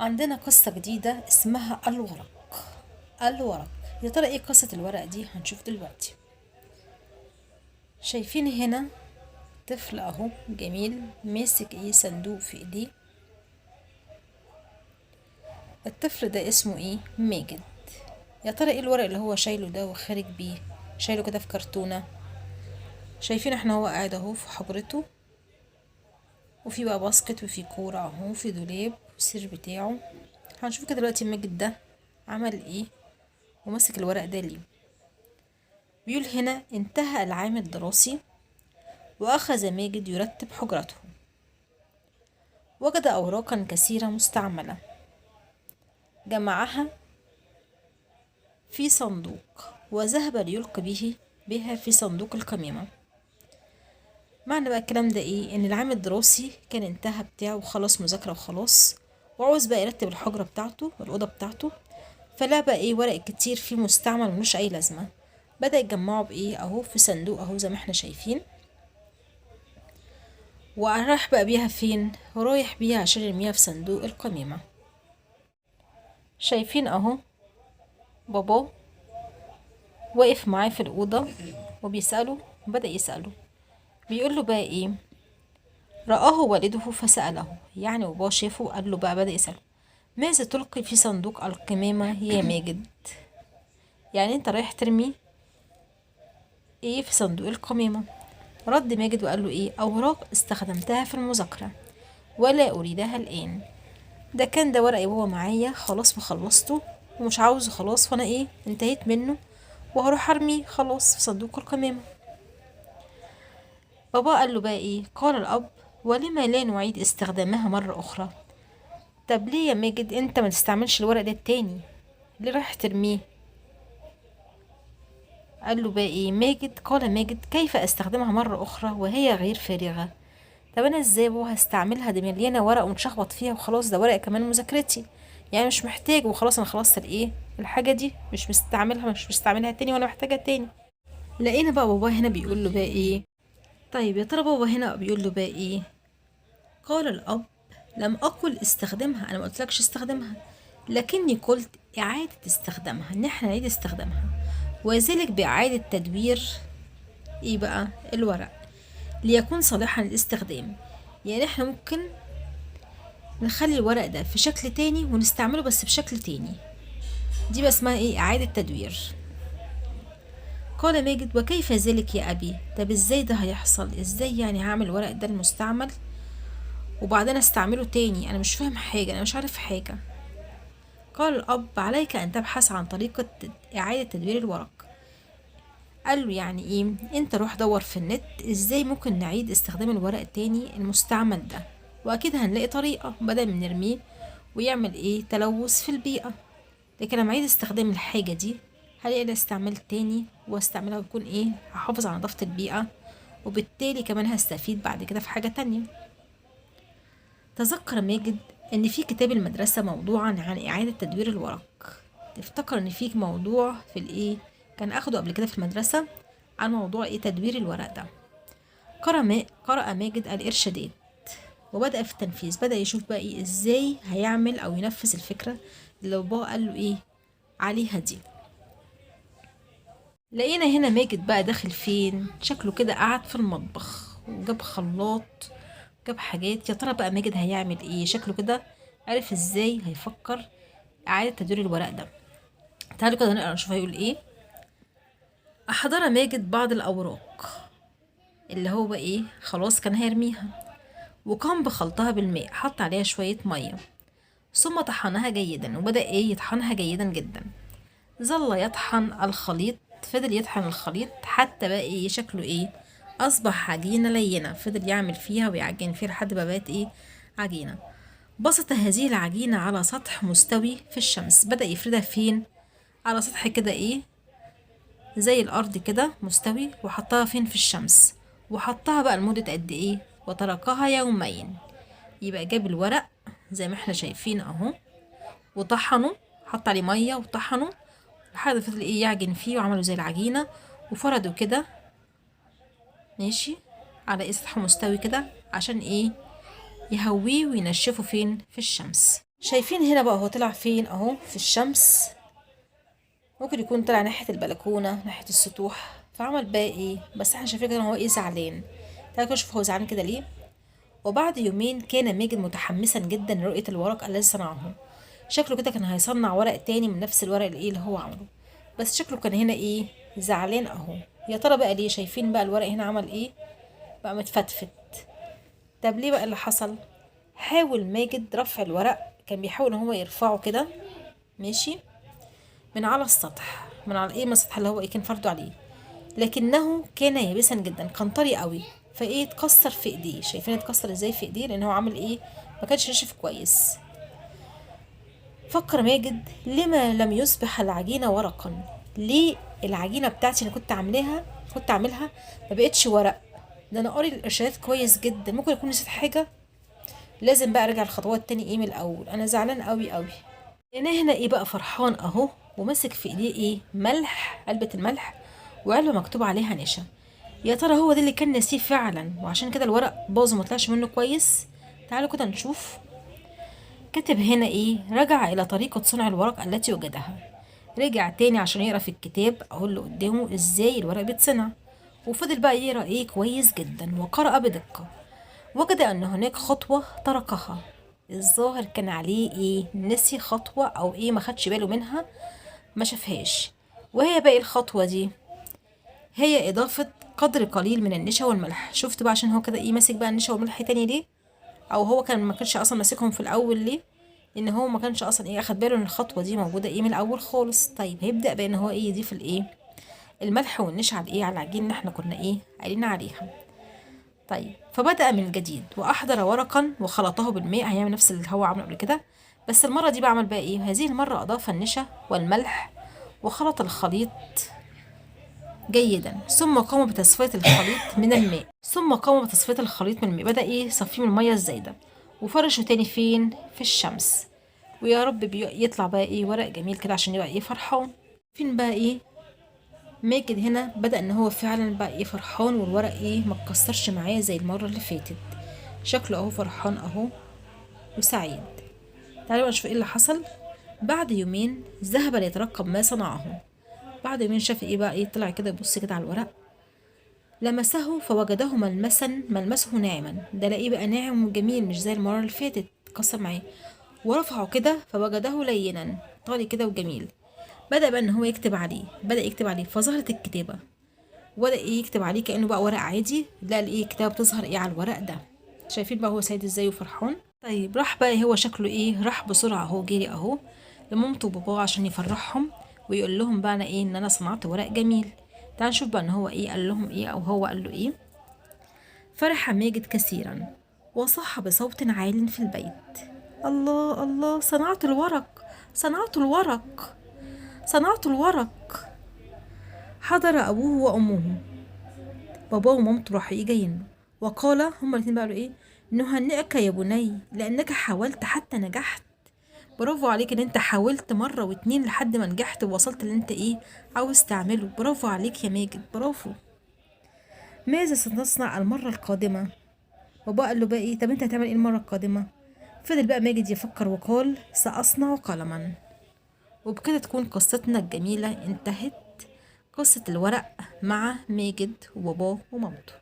عندنا قصة جديدة اسمها الورق. الورق، يا ترى ايه قصة الورق دي؟ هنشوف دلوقتي. شايفين هنا طفل اهو جميل ماسك صندوق في ايديه. الطفل ده اسمه ماجد. يا ترى ايه الورق اللي هو شايله ده وخارج بيه؟ شايله كده في كرتونة. شايفين احنا هو قاعد اهو في حجرته، وفي بقى باسكت وفي كورة اهو، في دولاب والسرير بتاعه. هنشوف كده دلوقتي ماجد ده عمل ايه وماسك الورق ده ليه. بيقول هنا: انتهى العام الدراسي وأخذ ماجد يرتب حجرته. وجد أوراقا كثيرة مستعملة، جمعها في صندوق وذهب ليلقي بها في صندوق القميمة. معنى بقى الكلام ده ان العام الدراسي كان انتهى بتاعه وخلص مذاكرة وخلاص، وعاوز بقى يرتب الحجرة بتاعته والأوضة بتاعته. فلا بقى ورق كتير فيه مستعمل ملوش أي لازمة. بدأ يجمعه اهو في صندوق اهو زي ما احنا شايفين. وراح بقى بيها فين؟ رايح بيها عشان يرميها في صندوق القميمة. شايفين اهو باباه واقف معاه في الأوضة وبيسأله. بدأ يسأله، بيقول له بقى رآه والده فسأله، يعني باباه شافه قال له بقى، بدأ يسأله: ماذا تلقي في صندوق القمامة يا ماجد؟ يعني انت رايح ترمي في صندوق القمامة؟ رد ماجد وقال له: أوراق استخدمتها في المذاكرة ولا أريدها الآن. ده ورق يا بابا معايا خلاص وخلصته ومش عاوزه خلاص، فانا انتهيت منه وهروح ارميه خلاص في صندوق القمامة. بابا قال له بقى قال الاب: ولما لا نعيد استخدامها مرة اخرى؟ طب ليه يا ماجد انت ما تستعملش الورق ده التاني؟ ليه رايح ترميه؟ قال له بقى ماجد: قال ماجد: كيف استخدمها مرة اخرى وهي غير فارغة؟ طب انا ازاي بابا هستعملها؟ دي مليانه ورق ونشخبط فيها وخلاص، ده ورق كمان مذاكرتي، يعني مش محتاج وخلاص. انا خلصت الحاجه دي، مش مستعملها تاني ولا محتاجها تاني. لقينا بقى بابا هنا بيقول له بقى طيب يا ترى بابا هنا بيقول له بقى قال الاب: لم اقل استخدمها، انا ما قلتلكش استخدمها، لكني قلت اعاده استخدامها، ان احنا نعيد استخدامها، وذلك باعاده تدوير بقى الورق ليكون صالحا للاستخدام. يعني احنا ممكن نخلي الورق ده في شكل تاني ونستعمله بس بشكل تاني. دي بقى اسمها اعادة تدوير. قال ماجد: وكيف ذلك يا ابي؟ طب ازاي ده هيحصل؟ ازاي يعني هعمل الورق ده المستعمل وبعدين استعمله تاني؟ انا مش فاهم حاجة، انا مش عارف حاجة. قال الاب: عليك ان تبحث عن طريقة اعادة تدوير الورق. قال له يعني انت روح دور في النت ازاي ممكن نعيد استخدام الورق تاني المستعمل ده، واكيد هنلاقي طريقة بدل من نرميه ويعمل تلوث في البيئة. لكن لما اعيد استخدام الحاجة دي هلاقي لها استعمال تاني، واستعملها ويكون هحافظ على نظافة البيئة، وبالتالي كمان هستفيد بعد كده في حاجة تانية. تذكر ماجد ان في كتاب المدرسة موضوعا عن اعادة تدوير الورق. تفتكر ان في موضوع في كان اخده قبل كده في المدرسة عن موضوع تدوير الورق ده. قرأ ماجد الإرشادات وبدأ في التنفيذ. بدأ يشوف بقى ازاي هيعمل او ينفذ الفكرة اللي بابا قال له عليها دي. لقينا هنا ماجد بقى داخل فين؟ شكله كده قعد في المطبخ وجاب خلاط، جاب حاجات. يا ترى بقى ماجد هيعمل شكله كده عارف ازاي هيفكر إعادة تدوير الورق ده. تعالوا كده نقرا نشوف هيقول أحضر ماجد بعض الأوراق اللي هو بقى خلاص كان هيرميها، وقام بخلطها بالماء، حط عليها شوية مية ثم طحنها جيدا. وبدأ يطحنها جيدا جدا. ظل يطحن الخليط، فضل يطحن الخليط حتى بقى شكله أصبح عجينة لينة. فضل يعمل فيها ويعجن فيها لحد ما بقت عجينة. بسط هذه العجينة على سطح مستوي في الشمس. بدأ يفردها فين؟ على سطح كده زي الأرض كده مستوي، وحطها فين؟ في الشمس. وحطها بقى لمدة قد وتركها يومين. يبقى جاب الورق زي ما احنا شايفين اهو وطحنه، حط عليه ميه وطحنه لحد فضل يعجن فيه وعمله زي العجينه، وفرده كده ماشي على سطح مستوي كده عشان يهويه وينشفه فين؟ في الشمس. شايفين هنا بقى هو طلع فين اهو في الشمس. ممكن يكون طلع ناحية البلكونة ناحية السطوح، فعمل بقى ايه، بس احنا شايفين كده ان هو ايه زعلان. تعالوا كده نشوف هو زعلان كده ليه. وبعد يومين كان ماجد متحمسا جدا لرؤية الورق الذي صنعه. شكله كده كان هيصنع ورق تاني من نفس الورق اللي ايه اللي هو عمله، بس شكله كان هنا ايه زعلان اهو. يا ترى بقى ليه؟ شايفين بقى الورق هنا عمل ايه؟ بقى متفتفت. طب ليه بقى اللي حصل؟ حاول ماجد رفع الورق، كان بيحاول ان هو يرفعه كده، ماشي، من على السطح، من على ايه، من السطح اللي هو ايه كان فرده عليه، لكنه كان يابسا جدا، كان طري قوي، فايه اتكسر في ايديه. شايفين اتكسر ازاي في ايديه؟ لان هو عامل ايه، ما كانش ناشف كويس. فكر ماجد لما لم يصبح العجينه ورقا. ليه العجينه بتاعتي اللي كنت عاملها ما بقتش ورق؟ ده انا قاري الارشادات كويس جدا، ممكن اكون نسيت حاجه. لازم بقى ارجع الخطوات تاني ايه من الاول. انا زعلان قوي قوي. انا هنا ايه بقى فرحان اهو، وماسك في ايديه ايه، ملح، علبة الملح، وعلبة مكتوب عليها نشا. يا ترى هو ده اللي كان ناسيه فعلا، وعشان كده الورق باظ وما طلعش منه كويس. تعالوا كده نشوف. كاتب هنا ايه، رجع الى طريقة صنع الورق التي وجدها. رجع تاني عشان يقرا في الكتاب اهو اللي قدامه ازاي الورق بيتصنع، وفضل بقى يقرا ايه كويس جدا، وقرأ بدقة. وجد ان هناك خطوة تركها. الظاهر كان عليه ايه، نسي خطوة او ايه، ما خدش باله منها، ما شافهاش. وهي باقي الخطوة دي هي إضافة قدر قليل من النشا والملح. شفت بقى عشان هو كده ايه ماسك بقى النشا والملح تاني ليه، او هو كان ما كانش اصلا ماسكهم في الاول ليه؟ لان هو ما كانش اصلا ايه اخد باله ان الخطوة دي موجودة ايه من الاول خالص. طيب هيبدأ بقى ان هو ايه يضيف الايه، الملح والنشا على ايه، على العجين اللي احنا كنا ايه قايلين عليها. طيب فبدأ من جديد وأحضر ورقا وخلطه بالماء، هيعمل نفس اللي هو عمله قبل كده، بس المرة دي بعمل بقى ايه، هذه المرة أضاف النشا والملح وخلط الخليط جيدا، ثم قام بتصفية الخليط من الماء. بدأ ايه يصفيه من المية الزايدة، وفرشه تاني فين، في الشمس. ويا رب يطلع بقى ايه ورق جميل كده عشان يبقى ايه فرحان. فين بقى ايه، ماجد هنا بدأ ان هو فعلا بقى ايه فرحان، والورق ايه ما اتكسرش معاه زي المرة اللي فاتت. شكله اهو فرحان اهو وسعيد. تعالوا نشوف ايه اللي حصل. بعد يومين ذهب ليترقب ما صنعه. بعد يومين شاف ايه بقى ايه، طلع كده يبص كده على الورق، لمسه فوجده ملمسه ناعما. ده لاقيه بقى ناعم وجميل مش زي المرة اللي فاتت اتكسر معاه. ورفعه كده فوجده لينا طري كده وجميل. بدأ بقى ان هو يكتب عليه فظهرت الكتابة، وبدأ ايه يكتب عليه كأنه بقى ورق عادي. لا ايه الكتابة بتظهر ايه على الورق ده. شايفين بقى هو سعيد ازاي وفرحان. طيب راح بقى هو شكله ايه، راح بسرعة اهو جري اهو لمامته وباباه عشان يفرحهم ويقول لهم بقى انا ايه، ان انا صنعت ورق جميل. تعال نشوف بقى ان هو ايه قال لهم ايه، او هو قال له ايه. فرح ماجد كثيرا وصح بصوت عال في البيت: الله الله، صنعت الورق، صنعت الورق، صنعت الورق. حضر ابوه وامه، باباه ومامته راحوا ايه جايين له، وقال هما الاتنين بقى قالوا ايه: نهنئك يا بني لانك حاولت حتى نجحت. برافو عليك ان انت حاولت مرة واتنين لحد ما نجحت ووصلت اللي انت ايه عاوز تعمله. برافو عليك يا ماجد، برافو. ماذا ستصنع المرة القادمة؟ بابا قال له بقى ايه، طب انت هتعمل ايه المرة القادمة؟ فضل بقى ماجد يفكر وقال: سأصنع قلما. وبكده تكون قصتنا الجميلة انتهت، قصة الورق مع ماجد وباباه ومامته.